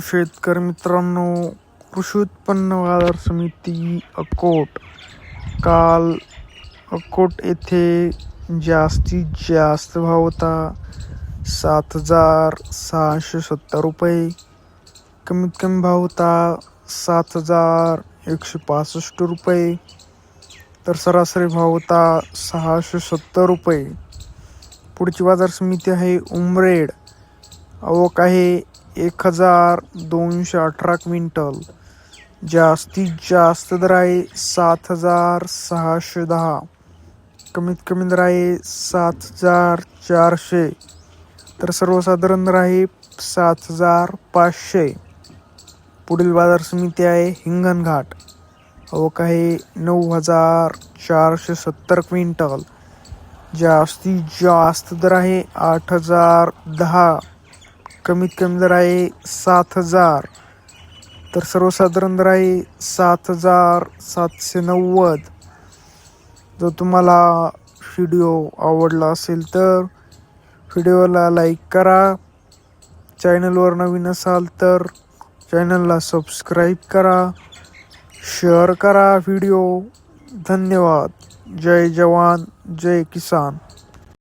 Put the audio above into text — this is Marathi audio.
शेतकरी मित्रांनो, कृषी उत्पन्न बाजार समिती अकोट काल अकोट येथे जास्तीत जास्त भाव होता 7,670 रुपये. कमीत कमी भाव होता 7,165 रुपये. तर सरासरी भाव होता 670 रुपये. पुढची बाजार समिती आहे उमरेड. आवक आहे 1,218 क्विंटल. जास्तीत जास्त दर आहे 7,610. कमीत कमी दर आहे 7,400. तर सर्वसाधारण दर आहे 7,500. पुढील बाजार समिती आहे हिंगणघाट. आवक आहे 9,470 क्विंटल. जास्तीत जास्त दर आहे 8,010. कमीत कमी दर आहे 7,000. तर सर्वसाधारण दर आहे 7,790. जर तुम्हाला व्हिडिओ आवडला असेल तर व्हिडिओला लाईक करा. चॅनलवर नवीन असाल तर चॅनलला सबस्क्राईब करा. शेअर करा व्हिडिओ. धन्यवाद. जय जवान जय किसान.